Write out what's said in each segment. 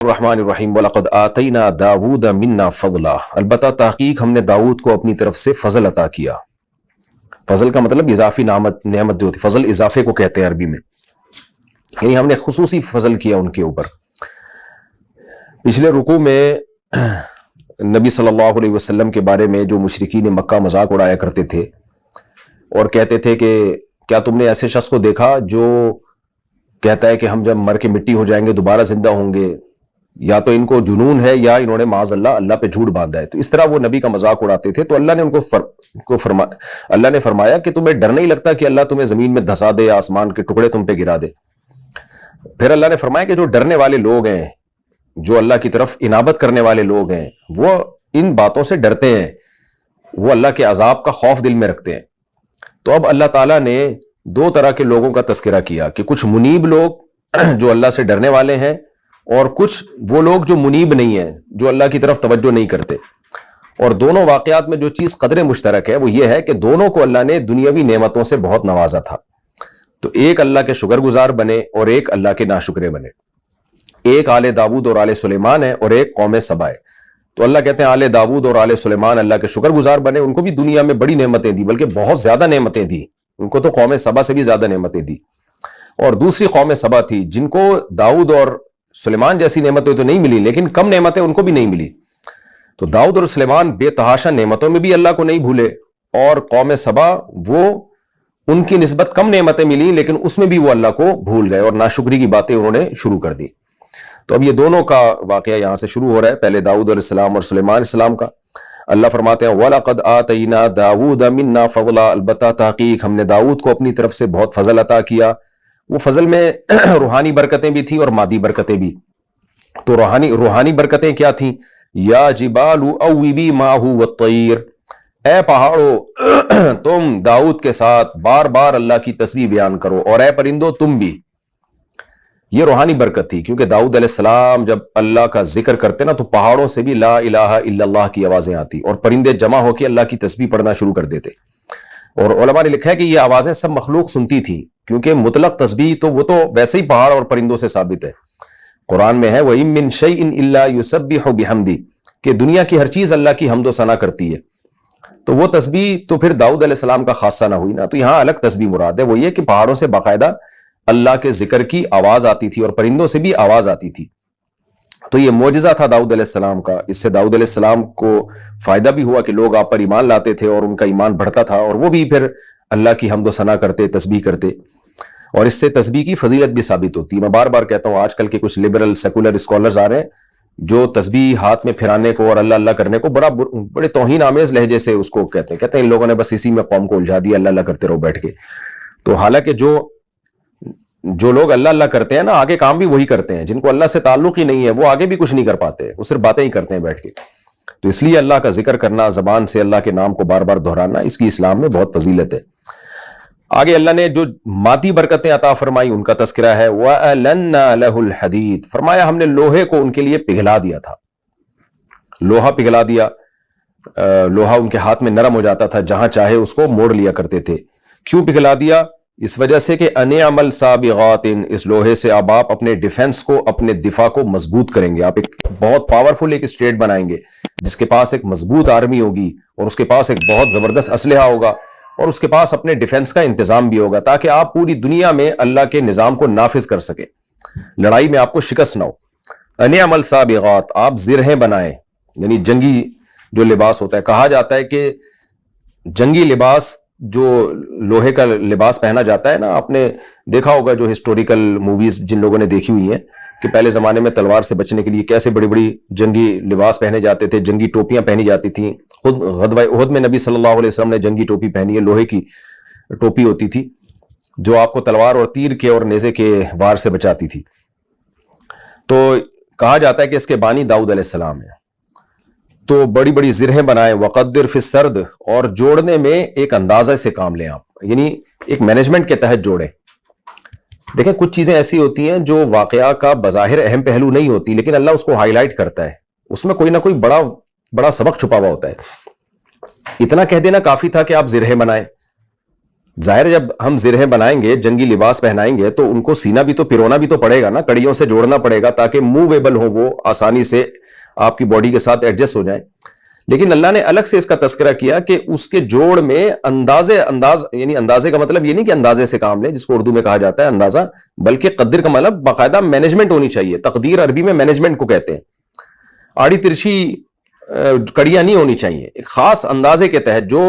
الرحمن الرحیم وَلَقَدْ آتَيْنَا دَاوُودَ مِنَّا فَضْلًا، البتہ تحقیق ہم نے داؤد کو اپنی طرف سے فضل عطا کیا۔ فضل کا مطلب اضافی نعمت جو ہوتی، فضل اضافے کو کہتے ہیں عربی میں، یعنی ہم نے خصوصی فضل کیا ان کے اوپر۔ پچھلے رکوع میں نبی صلی اللہ علیہ وسلم کے بارے میں جو مشرکین مکہ مذاق اڑایا کرتے تھے اور کہتے تھے کہ کیا تم نے ایسے شخص کو دیکھا جو کہتا ہے کہ ہم جب مر کے مٹی ہو جائیں گے دوبارہ زندہ ہوں گے، یا تو ان کو جنون ہے یا انہوں نے معاذ اللہ پہ جھوٹ باندھا ہے۔ تو اس طرح وہ نبی کا مذاق اڑاتے تھے، تو اللہ نے ان کو اللہ نے فرمایا کہ تمہیں ڈر نہیں لگتا کہ اللہ تمہیں زمین میں دھسا دے یا آسمان کے ٹکڑے تم پہ گرا دے؟ پھر اللہ نے فرمایا کہ جو ڈرنے والے لوگ ہیں، جو اللہ کی طرف انابت کرنے والے لوگ ہیں، وہ ان باتوں سے ڈرتے ہیں، وہ اللہ کے عذاب کا خوف دل میں رکھتے ہیں۔ تو اب اللہ تعالیٰ نے دو طرح کے لوگوں کا تذکرہ کیا کہ کچھ منیب لوگ جو اللہ سے ڈرنے والے ہیں، اور کچھ وہ لوگ جو منیب نہیں ہیں، جو اللہ کی طرف توجہ نہیں کرتے۔ اور دونوں واقعات میں جو چیز قدر مشترک ہے وہ یہ ہے کہ دونوں کو اللہ نے دنیاوی نعمتوں سے بہت نوازا تھا۔ تو ایک اللہ کے شکر گزار بنے اور ایک اللہ کے ناشکرے بنے۔ ایک آل داود اور آل سلیمان ہے اور ایک قوم سبا ہے۔ تو اللہ کہتے ہیں آل داود اور آل سلیمان اللہ کے شکر گزار بنے، ان کو بھی دنیا میں بڑی نعمتیں دی، بلکہ بہت زیادہ نعمتیں دی، ان کو تو قوم سبا سے بھی زیادہ نعمتیں دی۔ اور دوسری قوم سبا تھی جن کو داؤد اور سلیمان جیسی نعمتیں تو نہیں ملی، لیکن کم نعمتیں ان کو بھی نہیں ملی۔ تو داؤد اور سلیمان بے تحاشا نعمتوں میں بھی اللہ کو نہیں بھولے، اور قوم سبا وہ ان کی نسبت کم نعمتیں ملی لیکن اس میں بھی وہ اللہ کو بھول گئے اور ناشکری کی باتیں انہوں نے شروع کر دی۔ تو اب یہ دونوں کا واقعہ یہاں سے شروع ہو رہا ہے، پہلے داؤد علیہ السلام اور سلیمان علیہ السلام کا۔ اللہ فرماتے ہیں وَلَقَدْ آتَيْنَا دَاوُودَ مِنَّا فَضْلًا، البتہ تحقیق ہم نے داؤد کو اپنی طرف سے بہت فضل عطا کیا۔ وہ فضل میں روحانی برکتیں بھی تھیں اور مادی برکتیں بھی۔ تو روحانی برکتیں کیا تھیں؟ یا جبال اوبی ماہ والطیر، اے پہاڑو تم داؤد کے ساتھ بار بار اللہ کی تسبیح بیان کرو، اور اے پرندو تم بھی۔ یہ روحانی برکت تھی، کیونکہ داؤد علیہ السلام جب اللہ کا ذکر کرتے نا تو پہاڑوں سے بھی لا الہ الا اللہ کی آوازیں آتی، اور پرندے جمع ہو کے اللہ کی تسبیح پڑھنا شروع کر دیتے۔ اور علماء نے لکھا ہے کہ یہ آوازیں سب مخلوق سنتی تھی، کیونکہ مطلق تسبیح تو وہ تو ویسے ہی پہاڑ اور پرندوں سے ثابت ہے۔ قرآن میں ہے وَإِن مِّن شَيْءٍ إِلَّا يُسَبِّحُ بِحَمْدِهِ، کہ دنیا کی ہر چیز اللہ کی حمد و ثنا کرتی ہے۔ تو وہ تسبیح تو پھر داؤد علیہ السلام کا خاصہ نہ ہوئی نا، تو یہاں الگ تسبیح مراد ہے، وہ یہ کہ پہاڑوں سے باقاعدہ اللہ کے ذکر کی آواز آتی تھی اور پرندوں سے بھی آواز آتی تھی۔ تو یہ معجزہ تھا داؤد علیہ السلام کا، اس سے داؤد علیہ السلام کو فائدہ بھی ہوا کہ لوگ آپ پر ایمان لاتے تھے اور ان کا ایمان بڑھتا تھا، اور وہ بھی پھر اللہ کی حمد و ثنا کرتے، تسبیح کرتے، اور اس سے تسبیح کی فضیلت بھی ثابت ہوتی ہے۔ میں بار بار کہتا ہوں، آج کل کے کچھ لبرل سیکولر اسکالرز آ رہے ہیں جو تسبیح ہاتھ میں پھرانے کو اور اللہ اللہ کرنے کو بڑے توہین آمیز لہجے سے اس کو کہتے ہیں ان لوگوں نے بس اسی میں قوم کو الجھا دیا، اللہ اللہ کرتے رہو بیٹھ کے۔ تو حالانکہ جو لوگ اللہ اللہ کرتے ہیں نا، آگے کام بھی وہی کرتے ہیں، جن کو اللہ سے تعلق ہی نہیں ہے وہ آگے بھی کچھ نہیں کر پاتے، وہ صرف باتیں ہی کرتے ہیں بیٹھ کے۔ تو اس لیے اللہ کا ذکر کرنا، زبان سے اللہ کے نام کو بار بار دہرانا، اس کی اسلام میں بہت فضیلت ہے۔ آگے اللہ نے جو مادی برکتیں عطا فرمائی ان کا تذکرہ ہے، وَأَلَنَّا لَهُ الْحَدِيدَ، فرمایا ہم نے لوہے کو ان کے لیے پگھلا دیا تھا۔ لوہا پگھلا دیا، لوہا ان کے ہاتھ میں نرم ہو جاتا تھا، جہاں چاہے اس کو موڑ لیا کرتے تھے۔ کیوں پگھلا دیا؟ اس وجہ سے کہ اَنِعْمَلْ سَابِغَاتٍ، اس لوہے سے اب آپ اپنے ڈیفنس کو، اپنے دفاع کو مضبوط کریں گے۔ آپ ایک بہت پاورفل ایک اسٹیٹ بنائیں گے جس کے پاس ایک مضبوط آرمی ہوگی، اور اس کے پاس ایک بہت زبردست اسلحہ ہوگا، اور اس کے پاس اپنے ڈیفنس کا انتظام بھی ہوگا، تاکہ آپ پوری دنیا میں اللہ کے نظام کو نافذ کر سکیں، لڑائی میں آپ کو شکست نہ ہو۔ اَنِعْمَلْ سَابِغَاتٍ، آپ زرہیں بنائیں، یعنی جنگی جو لباس ہوتا ہے، کہا جاتا ہے کہ جنگی لباس جو لوہے کا لباس پہنا جاتا ہے نا، آپ نے دیکھا ہوگا جو ہسٹوریکل موویز جن لوگوں نے دیکھی ہوئی ہیں کہ پہلے زمانے میں تلوار سے بچنے کے لیے کیسے بڑی بڑی جنگی لباس پہنے جاتے تھے، جنگی ٹوپیاں پہنی جاتی تھیں۔ خود غزوہ احد میں نبی صلی اللہ علیہ وسلم نے جنگی ٹوپی پہنی ہے، لوہے کی ٹوپی ہوتی تھی جو آپ کو تلوار اور تیر کے اور نیزے کے وار سے بچاتی تھی۔ تو کہا جاتا ہے کہ اس کے بانی داؤد علیہ السلام ہے۔ تو بڑی بڑی زرہیں بنائیں، وقدر فی السرد، اور جوڑنے میں ایک اندازہ سے کام لیں آپ، یعنی ایک مینجمنٹ کے تحت جوڑیں۔ دیکھیں کچھ چیزیں ایسی ہوتی ہیں جو واقعہ کا بظاہر اہم پہلو نہیں ہوتی، لیکن اللہ اس کو ہائی لائٹ کرتا ہے، اس میں کوئی نہ کوئی بڑا سبق چھپا ہوا ہوتا ہے۔ اتنا کہہ دینا کافی تھا کہ آپ زرہیں بنائیں، ظاہر جب ہم زرہیں بنائیں گے، جنگی لباس پہنائیں گے، تو ان کو سینہ بھی تو پرونا بھی تو پڑے گا نا، کڑیوں سے جوڑنا پڑے گا تاکہ موویبل ہو، وہ آسانی سے آپ کی باڈی کے ساتھ ایڈجسٹ ہو جائیں. لیکن اللہ نے الگ سے اس کا تذکرہ کیا کہ اس کے جوڑ میں انداز، یعنی اندازے کا مطلب یہ نہیں کہ اندازے سے کام لیں جس کو اردو میں کہا جاتا ہے اندازہ، بلکہ قدر کا مطلب باقاعدہ مینجمنٹ ہونی چاہیے. تقدیر عربی میں مینجمنٹ کو کہتے ہیں. آڑی ترچھی کڑیاں نہیں ہونی چاہیے، ایک خاص اندازے کے تحت جو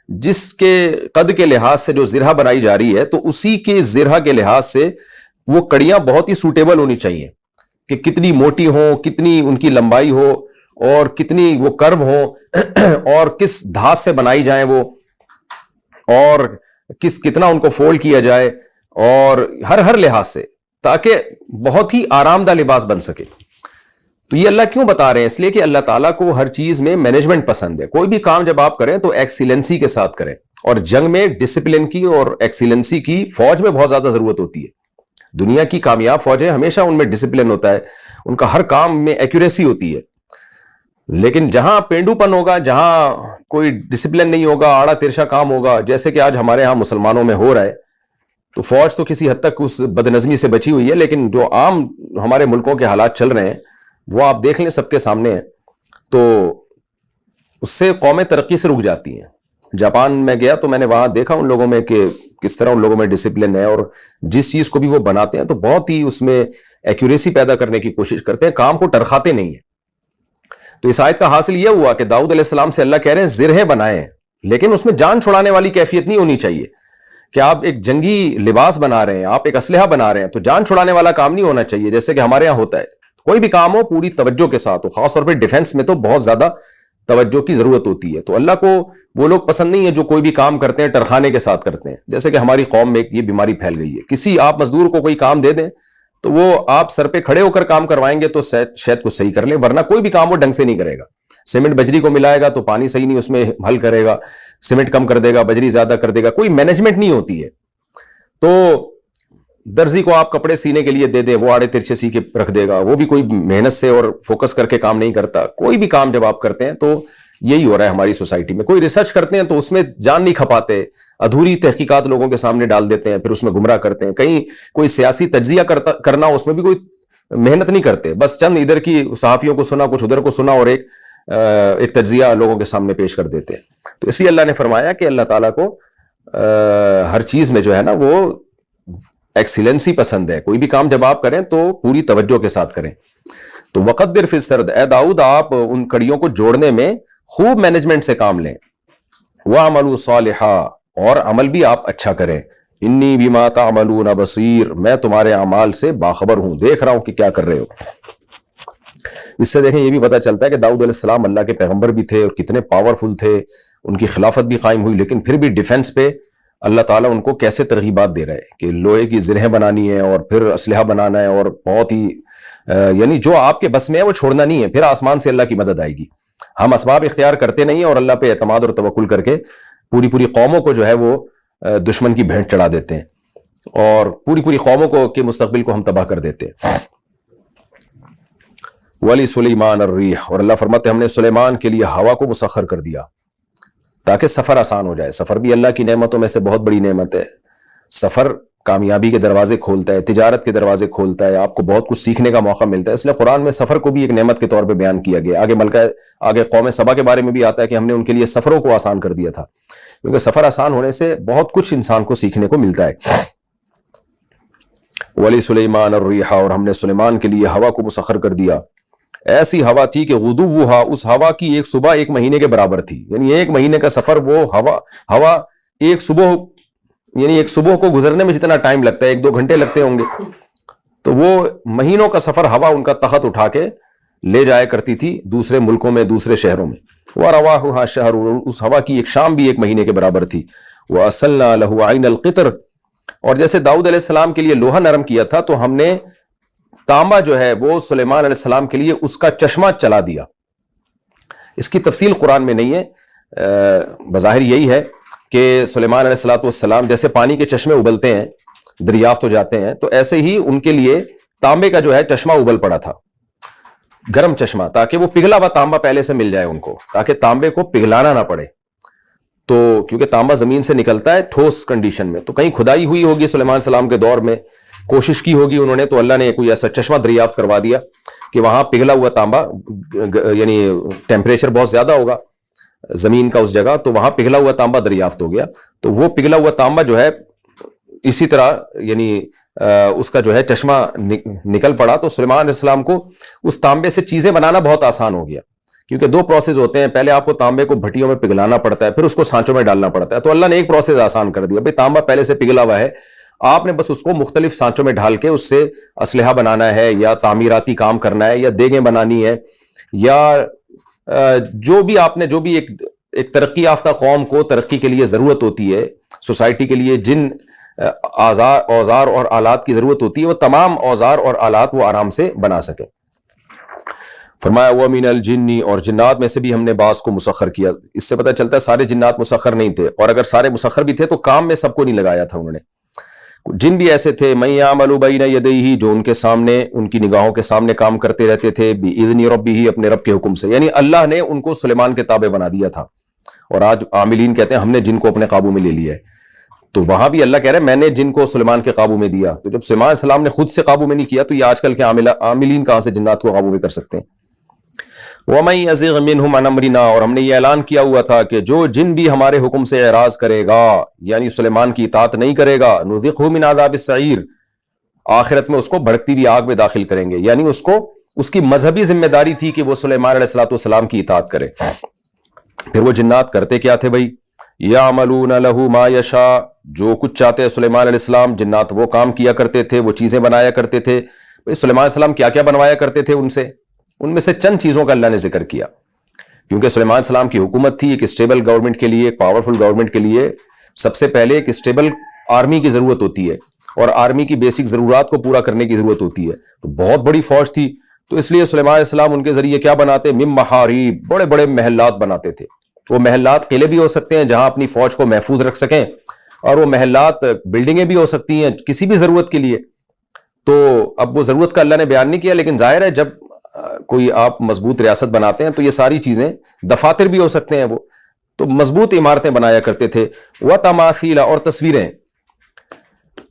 جس کے قد کے لحاظ سے جو زرہ بنائی جا رہی ہے تو اسی کے زرہ کے لحاظ سے وہ کڑیاں بہت ہی سوٹیبل ہونی چاہیے کہ کتنی موٹی ہوں، کتنی ان کی لمبائی ہو، اور کتنی وہ کرو ہوں، اور کس دھات سے بنائی جائیں وہ، اور کتنا ان کو فولڈ کیا جائے، اور ہر لحاظ سے، تاکہ بہت ہی آرام دہ لباس بن سکے. تو یہ اللہ کیوں بتا رہے ہیں؟ اس لیے کہ اللہ تعالیٰ کو ہر چیز میں مینجمنٹ پسند ہے. کوئی بھی کام جب آپ کریں تو ایکسیلنسی کے ساتھ کریں، اور جنگ میں ڈسپلن کی اور ایکسیلنسی کی فوج میں بہت زیادہ ضرورت ہوتی ہے. دنیا کی کامیاب فوجیں ہمیشہ ان میں ڈسپلن ہوتا ہے، ان کا ہر کام میں ایکوریسی ہوتی ہے. لیکن جہاں پینڈو پن ہوگا، جہاں کوئی ڈسپلن نہیں ہوگا، آڑا ترشا کام ہوگا، جیسے کہ آج ہمارے ہاں مسلمانوں میں ہو رہا ہے، تو فوج تو کسی حد تک اس بدنظمی سے بچی ہوئی ہے، لیکن جو عام ہمارے ملکوں کے حالات چل رہے ہیں وہ آپ دیکھ لیں، سب کے سامنے ہیں. تو اس سے قومیں ترقی سے رک جاتی ہیں. جاپان میں گیا تو میں نے وہاں دیکھا ان لوگوں میں کہ کس طرح ان لوگوں میں ڈسپلن ہے، اور جس چیز کو بھی وہ بناتے ہیں تو بہت ہی اس میں ایکوریسی پیدا کرنے کی کوشش کرتے ہیں، کام کو ٹرخاتے نہیں ہیں. تو اس آیت کا حاصل یہ ہوا کہ داؤد علیہ السلام سے اللہ کہہ رہے ہیں زرہیں بنائیں، لیکن اس میں جان چھڑانے والی کیفیت نہیں ہونی چاہیے کہ آپ ایک جنگی لباس بنا رہے ہیں، آپ ایک اسلحہ بنا رہے ہیں، تو جان چھڑانے والا کام نہیں ہونا چاہیے جیسے کہ ہمارے ہاں ہوتا ہے. کوئی بھی کام ہو پوری توجہ کے ساتھ ہو، خاص طور پہ ڈیفنس میں تو بہت زیادہ توجہ کی ضرورت ہوتی ہے. تو اللہ کو وہ لوگ پسند نہیں ہے جو کوئی بھی کام کرتے ہیں ٹرخانے کے ساتھ کرتے ہیں. جیسے کہ ہماری قوم میں یہ بیماری پھیل گئی ہے، کسی آپ مزدور کو کوئی کام دے دیں تو وہ آپ سر پہ کھڑے ہو کر کام کروائیں گے تو شاید کو صحیح کر لیں، ورنہ کوئی بھی کام وہ ڈھنگ سے نہیں کرے گا. سیمنٹ بجری کو ملائے گا تو پانی صحیح نہیں اس میں حل کرے گا، سیمنٹ کم کر دے گا، بجری زیادہ کر دے گا، کوئی مینجمنٹ نہیں ہوتی ہے. تو درزی کو آپ کپڑے سینے کے لیے دے دیں، وہ آڑے ترچھے سی کے رکھ دے گا، وہ بھی کوئی محنت سے اور فوکس کر کے کام نہیں کرتا. کوئی بھی کام جب آپ کرتے ہیں تو یہی ہو رہا ہے ہماری سوسائٹی میں. کوئی ریسرچ کرتے ہیں تو اس میں جان نہیں کھپاتے، ادھوری تحقیقات لوگوں کے سامنے ڈال دیتے ہیں، پھر اس میں گمراہ کرتے ہیں. کہیں کوئی سیاسی تجزیہ کرنا اس میں بھی کوئی محنت نہیں کرتے، بس چند ادھر کی صحافیوں کو سنا، کچھ ادھر کو سنا، اور ایک تجزیہ لوگوں کے سامنے پیش کر دیتے ہیں. تو اس لیے اللہ نے فرمایا کہ اللہ تعالیٰ کو ہر چیز میں جو ہے نا وہ ایکسیلنسی پسند ہے. کوئی بھی کام جب آپ کریں تو پوری توجہ کے ساتھ کریں. تو وقدر فی السرد، اے داؤد آپ ان کڑیوں کو جوڑنے میں خوب مینجمنٹ سے کام لیں. وَعْمَلُوا صَالِحًا، اور عمل بھی آپ اچھا کریں. انی بما تعملون بصیر، میں تمہارے اعمال سے باخبر ہوں، دیکھ رہا ہوں کہ کیا کر رہے ہو. اس سے دیکھیں یہ بھی پتہ چلتا ہے کہ داؤد علیہ السلام اللہ کے پیغمبر بھی تھے اور کتنے پاورفل تھے، ان کی خلافت بھی قائم ہوئی، لیکن پھر بھی ڈیفنس پہ اللہ تعالیٰ ان کو کیسے ترغیبات دے رہے ہیں کہ لوہے کی زرہیں بنانی ہے اور پھر اسلحہ بنانا ہے، اور بہت ہی یعنی جو آپ کے بس میں ہے وہ چھوڑنا نہیں ہے، پھر آسمان سے اللہ کی مدد آئے گی. ہم اسباب اختیار کرتے نہیں ہیں اور اللہ پہ اعتماد اور توکل کر کے پوری قوموں کو جو ہے وہ دشمن کی بھینٹ چڑھا دیتے ہیں، اور پوری قوموں کو کے مستقبل کو ہم تباہ کر دیتے ہیں. ولی سلیمان الریح، اور اللہ فرماتے ہم نے سلیمان کے لیے ہوا کو مسخر کر دیا تاکہ سفر آسان ہو جائے. سفر بھی اللہ کی نعمتوں میں سے بہت بڑی نعمت ہے. سفر کامیابی کے دروازے کھولتا ہے، تجارت کے دروازے کھولتا ہے، آپ کو بہت کچھ سیکھنے کا موقع ملتا ہے. اس لیے قرآن میں سفر کو بھی ایک نعمت کے طور پہ بیان کیا گیا. آگے قوم سبا کے بارے میں بھی آتا ہے کہ ہم نے ان کے لیے سفروں کو آسان کر دیا تھا، کیونکہ سفر آسان ہونے سے بہت کچھ انسان کو سیکھنے کو ملتا ہے. ولی سلیمان الریح، اور ہم نے سلیمان کے لیے ہوا کو مسخر کر دیا. ایسی ہوا تھی کہ غدوہا، اس ہوا کی ایک صبح ایک مہینے کے برابر تھی. یعنی ایک مہینے کا سفر وہ ہوا ایک صبح، یعنی ایک صبح کو گزرنے میں جتنا ٹائم لگتا ہے 1-2 گھنٹے لگتے ہوں گے، تو وہ مہینوں کا سفر ہوا ان کا تخت اٹھا کے لے جایا کرتی تھی دوسرے ملکوں میں، دوسرے شہروں میں. وَرَوَاحُهَا شَهْرٌ، اس ہوا کی ایک شام بھی ایک مہینے کے برابر تھی. وَأَصَلْنَا لَهُ عَيْنَ الْقِطْرِ، اور جیسے داؤد علیہ السلام کے لیے لوہا نرم کیا تھا تو ہم نے تانبا جو ہے وہ سلیمان علیہ السلام کے لیے اس کا چشمہ چلا دیا. اس کی تفصیل قرآن میں نہیں ہے، بظاہر یہی ہے کہ سلیمان علیہ السلام جیسے پانی کے چشمے ابلتے ہیں، دریافت ہو جاتے ہیں، تو ایسے ہی ان کے لیے تانبے کا جو ہے چشمہ ابل پڑا تھا، گرم چشمہ، تاکہ وہ پگھلا ہوا تانبا پہلے سے مل جائے ان کو، تاکہ تانبے کو پگھلانا نہ پڑے. تو کیونکہ تانبا زمین سے نکلتا ہے ٹھوس کنڈیشن میں، تو کہیں کھدائی ہوئی ہوگی سلیمان السلام کے دور میں، کوشش کی ہوگی انہوں نے، تو اللہ نے کوئی ایسا چشمہ دریافت کروا دیا کہ وہاں پگھلا ہوا تانبا، یعنی ٹیمپریچر بہت زیادہ ہوگا زمین کا اس جگہ، تو وہاں پگھلا ہوا تانبا دریافت ہو گیا. تو وہ پگھلا ہوا تانبا جو ہے اسی طرح یعنی اس کا جو ہے چشمہ نکل پڑا. تو سلیمان علیہ السلام کو اس تانبے سے چیزیں بنانا بہت آسان ہو گیا، کیونکہ دو پروسیس ہوتے ہیں، پہلے آپ کو تانبے کو بھٹیوں میں پگھلانا پڑتا ہے، پھر اس کو سانچوں میں ڈالنا پڑتا ہے. تو اللہ نے ایک پروسیس آسان کر دیا، بھئی تانبا پہلے سے پگھلا ہوا ہے، آپ نے بس اس کو مختلف سانچوں میں ڈال کے اس سے اسلحہ بنانا ہے، یا تعمیراتی کام کرنا ہے، یا دیگیں بنانی ہے، یا جو بھی آپ نے، جو بھی ایک ترقی یافتہ قوم کو ترقی کے لیے ضرورت ہوتی ہے، سوسائٹی کے لیے جن اوزار اور آلات کی ضرورت ہوتی ہے، وہ تمام اوزار اور آلات وہ آرام سے بنا سکیں. فرمایا وَمِنَ الْجِنِّ، اور جنات میں سے بھی ہم نے بعض کو مسخر کیا. اس سے پتہ چلتا ہے سارے جنات مسخر نہیں تھے، اور اگر سارے مسخر بھی تھے تو کام میں سب کو نہیں لگایا تھا انہوں نے. جن بھی ایسے تھے مَن يَعْمَلُ بَيْنَ يَدَيْهِ، جو ان کے سامنے، ان کی نگاہوں کے سامنے کام کرتے رہتے تھے، بِإِذْنِ رَبِّهِ، اپنے رب کے حکم سے. یعنی اللہ نے ان کو سلیمان کے تابع بنا دیا تھا. اور آج عاملین کہتے ہیں ہم نے جن کو اپنے قابو میں لے لیا ہے، تو وہاں بھی اللہ کہہ رہے ہیں میں نے جن کو سلیمان کے قابو میں دیا. تو جب سلیمان علیہ السلام نے خود سے قابو میں نہیں کیا، تو یہ آج کل کے عاملین کہاں سے جنات کو قابو میں کر سکتے ہیں. وَمَن يَزِغْ مِنْهُمْ عَنْ أَمْرِنَا، اور ہم نے یہ اعلان کیا ہوا تھا کہ جو جن بھی ہمارے حکم سے اعراض کرے گا، یعنی سلیمان کی اطاعت نہیں کرے گا، نُذِقْهُ مِنْ عَذَابِ السَّعِيرِ، آخرت میں اس کو بھڑکتی ہوئی آگ میں داخل کریں گے. یعنی اس کو، اس کی مذہبی ذمہ داری تھی کہ وہ سلیمان علیہ السلام کی اطاعت کرے. پھر وہ جنات کرتے کیا تھے بھائی؟ یعملون لہ ما یشاء، جو کچھ چاہتے سلیمان علیہ السلام، جنات وہ کام کیا کرتے تھے، وہ چیزیں بنایا کرتے تھے. بھائی سلیمان علیہ السلام کیا کیا بنوایا کرتے تھے ان میں سے چند چیزوں کا اللہ نے ذکر کیا، کیونکہ سلیمان علیہ السلام کی حکومت تھی ایک اسٹیبل گورنمنٹ کے لیے، ایک پاورفل گورنمنٹ کے لیے سب سے پہلے ایک اسٹیبل آرمی کی ضرورت ہوتی ہے، اور آرمی کی بیسک ضرورات کو پورا کرنے کی ضرورت ہوتی ہے. تو بہت بڑی فوج تھی، تو اس لیے سلیمان علیہ السلام ان کے ذریعے کیا بناتے؟ من محاریب، بڑے بڑے محلات بناتے تھے. وہ محلات قلعے بھی ہو سکتے ہیں جہاں اپنی فوج کو محفوظ رکھ سکیں، اور وہ محلات بلڈنگیں بھی ہو سکتی ہیں کسی بھی ضرورت کے لیے. تو اب وہ ضرورت کا اللہ نے بیان نہیں کیا، لیکن ظاہر ہے جب کوئی آپ مضبوط ریاست بناتے ہیں تو یہ ساری چیزیں، دفاتر بھی ہو سکتے ہیں وہ، تو مضبوط عمارتیں بنایا کرتے تھے. وَتَمَاثِيلَ، اور تصویریں.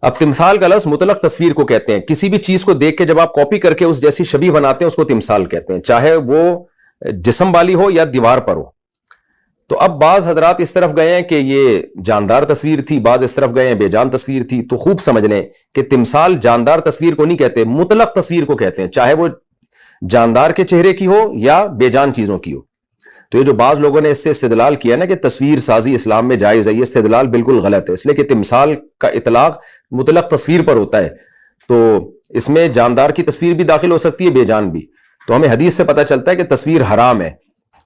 اب تمثال کا لفظ مطلق تصویر کو کہتے ہیں، کسی بھی چیز کو دیکھ کے جب آپ کاپی کر کے اس جیسی شبیہ بناتے ہیں اس کو تمثال کہتے ہیں، چاہے وہ جسم والی ہو یا دیوار پر ہو. تو اب بعض حضرات اس طرف گئے ہیں کہ یہ جاندار تصویر تھی، بعض اس طرف گئے ہیں بے جان تصویر تھی. تو خوب سمجھ لیں کہ تمثال جاندار تصویر کو نہیں کہتے، مطلق تصویر کو کہتے ہیں، چاہے وہ جاندار کے چہرے کی ہو یا بے جان چیزوں کی ہو. تو یہ جو بعض لوگوں نے اس سے استدلال کیا نا کہ تصویر سازی اسلام میں جائز ہے، یہ استدلال بالکل غلط ہے، اس لیے کہ تمثال کا اطلاق مطلق تصویر پر ہوتا ہے. تو اس میں جاندار کی تصویر بھی داخل ہو سکتی ہے، بے جان بھی. تو ہمیں حدیث سے پتہ چلتا ہے کہ تصویر حرام ہے.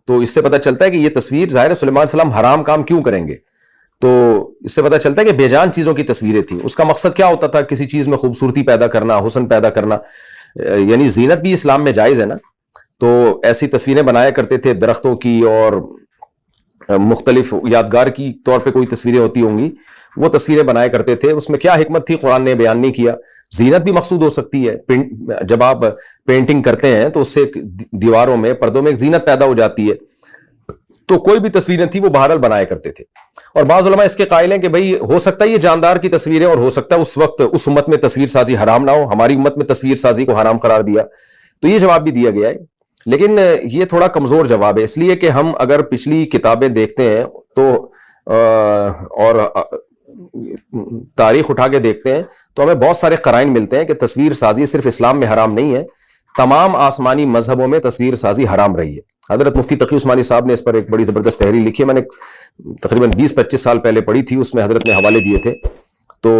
تو اس سے پتہ چلتا ہے کہ یہ تصویر، ظاہر سلیمان علیہ السلام حرام کام کیوں کریں گے. تو اس سے پتہ چلتا ہے کہ بے جان چیزوں کی تصویریں تھیں. اس کا مقصد کیا ہوتا تھا؟ کسی چیز میں خوبصورتی پیدا کرنا، حسن پیدا کرنا، یعنی زینت بھی اسلام میں جائز ہے نا. تو ایسی تصویریں بنایا کرتے تھے درختوں کی، اور مختلف یادگار کی طور پہ کوئی تصویریں ہوتی ہوں گی، وہ تصویریں بنایا کرتے تھے. اس میں کیا حکمت تھی قرآن نے بیان نہیں کیا. زینت بھی مقصود ہو سکتی ہے، جب آپ پینٹنگ کرتے ہیں تو اس سے دیواروں میں، پردوں میں ایک زینت پیدا ہو جاتی ہے. تو کوئی بھی تصویریں تھیں وہ بہرحال بنایا کرتے تھے. اور بعض علماء اس کے قائل ہیں کہ بھئی ہو سکتا ہے یہ جاندار کی تصویریں، اور ہو سکتا ہے اس وقت اس امت میں تصویر سازی حرام نہ ہو، ہماری امت میں تصویر سازی کو حرام قرار دیا. تو یہ جواب بھی دیا گیا ہے، لیکن یہ تھوڑا کمزور جواب ہے، اس لیے کہ ہم اگر پچھلی کتابیں دیکھتے ہیں تو اور تاریخ اٹھا کے دیکھتے ہیں تو ہمیں بہت سارے قرائن ملتے ہیں کہ تصویر سازی صرف اسلام میں حرام نہیں ہے، تمام آسمانی مذہبوں میں تصویر سازی حرام رہی ہے. حضرت مفتی تقی عثمانی صاحب نے اس پر ایک بڑی زبردست تحریر لکھی ہے، میں نے تقریباً 20-25 سال پہلے پڑھی تھی، اس میں حضرت نے حوالے دیے تھے. تو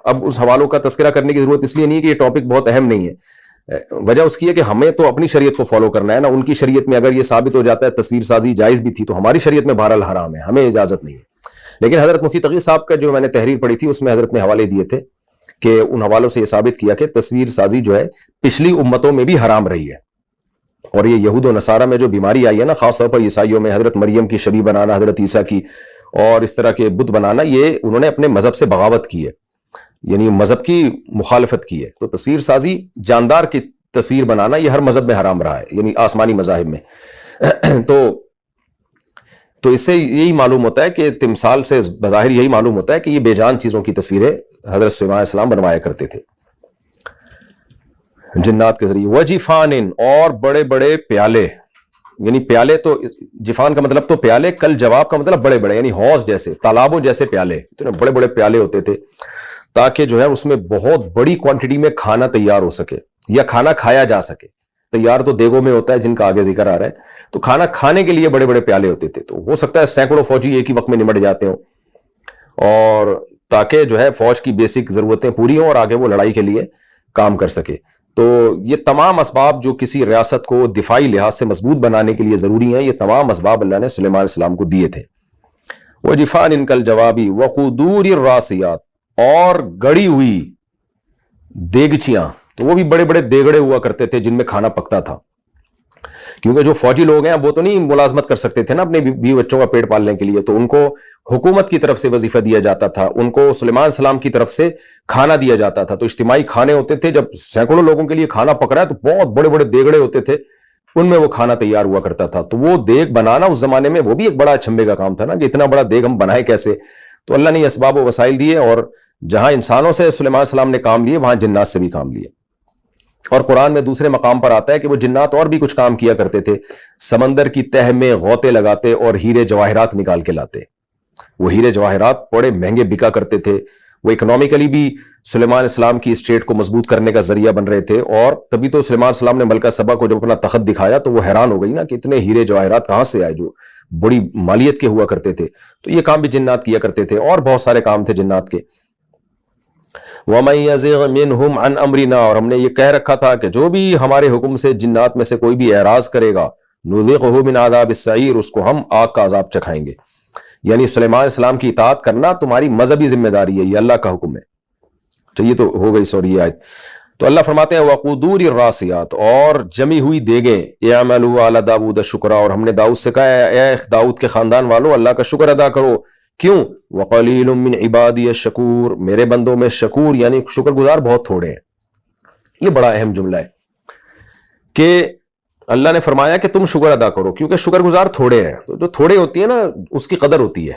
اب اس حوالوں کا تذکرہ کرنے کی ضرورت اس لیے نہیں ہے کہ یہ ٹاپک بہت اہم نہیں ہے. وجہ اس کی ہے کہ ہمیں تو اپنی شریعت کو فالو کرنا ہے نا. ان کی شریعت میں اگر یہ ثابت ہو جاتا ہے تصویر سازی جائز بھی تھی، تو ہماری شریعت میں بہرحال حرام ہے، ہمیں اجازت نہیں ہے. لیکن حضرت مفتی تقی صاحب کا جو میں نے تحریر پڑھی تھی اس میں حضرت نے حوالے دیے تھے کہ ان حوالوں سے یہ ثابت کیا کہ تصویر سازی جو ہے پچھلی امتوں میں بھی حرام رہی ہے. اور یہ یہود و نصارہ میں جو بیماری آئی ہے نا، خاص طور پر عیسائیوں میں، حضرت مریم کی شبیہ بنانا، حضرت عیسیٰ کی، اور اس طرح کے بت بنانا، یہ انہوں نے اپنے مذہب سے بغاوت کی ہے، یعنی مذہب کی مخالفت کی ہے. تو تصویر سازی، جاندار کی تصویر بنانا، یہ ہر مذہب میں حرام رہا ہے، یعنی آسمانی مذاہب میں. تو تو اس سے یہی معلوم ہوتا ہے کہ تمثال سے بظاہر یہی معلوم ہوتا ہے کہ یہ بے جان چیزوں کی تصویریں حضرت سلیمان علیہ السلام بنوایا کرتے تھے جنات کے ذریعے. وجفان، اور بڑے بڑے پیالے، یعنی پیالے تو جفان کا مطلب تو پیالے، کل جواب کا مطلب بڑے بڑے، یعنی حوض جیسے، تالابوں جیسے پیالے، اتنے بڑے بڑے پیالے ہوتے تھے تاکہ جو ہے اس میں بہت بڑی کوانٹٹی میں کھانا تیار ہو سکے یا کھانا کھایا جا سکے. تیار تو دیگوں میں ہوتا ہے جن کا آگے ذکر آ رہا ہے، تو کھانا کھانے کے لیے بڑے بڑے پیالے ہوتے تھے. تو ہو سکتا ہے سینکڑوں فوجی ایک ہی وقت میں نمٹ جاتے ہوں، اور تاکہ جو ہے فوج کی بیسک ضرورتیں پوری ہوں اور آگے وہ لڑائی کے لیے کام کر سکے. تو یہ تمام اسباب جو کسی ریاست کو دفاعی لحاظ سے مضبوط بنانے کے لیے ضروری ہیں، یہ تمام اسباب اللہ نے سلیمان علیہ السلام کو دیے تھے. وَجِفَانٍ كَالْجَوَابِ وَقُدُورِ الرَّاسِيَاتِ، اور گڑی ہوئی دیگچیاں، تو وہ بھی بڑے بڑے دیگڑے ہوا کرتے تھے جن میں کھانا پکتا تھا. کیونکہ جو فوجی لوگ ہیں وہ تو نہیں ملازمت کر سکتے تھے نا اپنے بیوی بچوں کا پیٹ پالنے کے لیے، تو ان کو حکومت کی طرف سے وظیفہ دیا جاتا تھا، ان کو سلیمان علیہ السلام کی طرف سے کھانا دیا جاتا تھا. تو اجتماعی کھانے ہوتے تھے، جب سینکڑوں لوگوں کے لیے کھانا پک رہا ہے تو بہت بڑے بڑے دیگڑے ہوتے تھے، ان میں وہ کھانا تیار ہوا کرتا تھا. تو وہ دیگ بنانا اس زمانے میں وہ بھی ایک بڑا چھمبے کا کام تھا نا، کہ اتنا بڑا دیگ ہم بنائے کیسے. تو اللہ نے یہ اسباب و وسائل دیے، اور جہاں انسانوں سے سلیمان علیہ السلام نے کام لیے وہاں جنات سے بھی کام لیے. اور قرآن میں دوسرے مقام پر آتا ہے کہ وہ جنات اور بھی کچھ کام کیا کرتے تھے، سمندر کی تہ میں غوطے لگاتے اور ہیرے جواہرات نکال کے لاتے. وہ ہیرے جواہرات بڑے مہنگے بکا کرتے تھے، وہ اکنامیکلی بھی سلیمان علیہ السلام کی اسٹیٹ کو مضبوط کرنے کا ذریعہ بن رہے تھے. اور تبھی تو سلیمان علیہ السلام نے ملکہ سبا کو جب اپنا تخت دکھایا تو وہ حیران ہو گئی نا کہ اتنے ہیرے جواہرات کہاں سے آئے جو بڑی مالیت کے ہوا کرتے تھے. تو یہ کام بھی جنات کیا کرتے تھے، اور بہت سارے کام تھے جنات کے. وَمَن يَزِغْ مِنْهُمْ عَنْ أَمْرِنَا، اور ہم نے یہ کہہ رکھا تھا کہ جو بھی ہمارے حکم سے جنات میں سے کوئی بھی اعراض کرے گا، نُذِقْهُ مِنْ عَذَابِ السَّعِيرِ، اس کو ہم آگ کا عذاب چکھائیں گے. یعنی سلیمان علیہ السلام کی اطاعت کرنا تمہاری مذہبی ذمہ داری ہے، یہ اللہ کا حکم ہے. چلیے تو ہو گئی سوری یہ آیت. تو اللہ فرماتے ہیں وَقُدُورِ الرَّاسِيَاتِ، اور جمی ہوئی دیگیں، اعْمَلُوا عَلَى دَاوُودَ شُكْرًا، اور ہم نے داؤد سے کہا اے داؤد کے خاندان والو اللہ کا شکر ادا کرو. کیوں؟ وَقَلِيلٌ مِّنْ عِبَادِيَ الشَّكُورُ، میرے بندوں میں شکور یعنی شکر گزار بہت تھوڑے ہیں. یہ بڑا اہم جملہ ہے کہ اللہ نے فرمایا کہ تم شکر ادا کرو کیونکہ شکر گزار تھوڑے ہیں. تو جو تھوڑے ہوتی ہے نا اس کی قدر ہوتی ہے.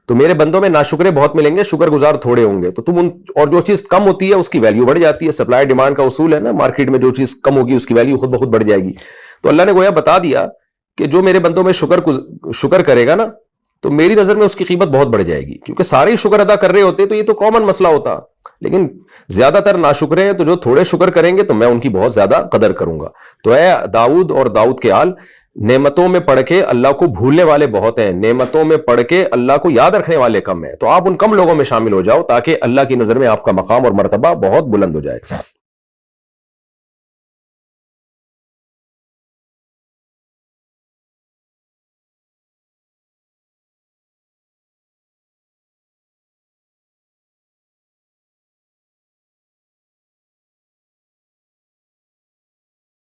تو میرے بندوں میں ناشکرے بہت ملیں گے، شکر گزار تھوڑے ہوں گے. تو تم اور جو چیز کم ہوتی ہے اس کی ویلیو بڑھ جاتی ہے. سپلائی ڈیمانڈ کا اصول ہے نا، مارکیٹ میں جو چیز کم ہوگی اس کی ویلیو خود بخود بڑھ جائے گی. تو اللہ نے گویا بتا دیا کہ جو میرے بندوں میں شکر کرے گا نا تو میری نظر میں اس کی قیمت بہت بڑھ جائے گی. کیونکہ سارے شکر ادا کر رہے ہوتے تو یہ تو کامن مسئلہ ہوتا، لیکن زیادہ تر ناشکرے ہیں، تو جو تھوڑے شکر کریں گے تو میں ان کی بہت زیادہ قدر کروں گا. تو اے داؤد اور داؤد کے آل، نعمتوں میں پڑھ کے اللہ کو بھولنے والے بہت ہیں، نعمتوں میں پڑھ کے اللہ کو یاد رکھنے والے کم ہیں. تو آپ ان کم لوگوں میں شامل ہو جاؤ تاکہ اللہ کی نظر میں آپ کا مقام اور مرتبہ بہت بلند ہو جائے.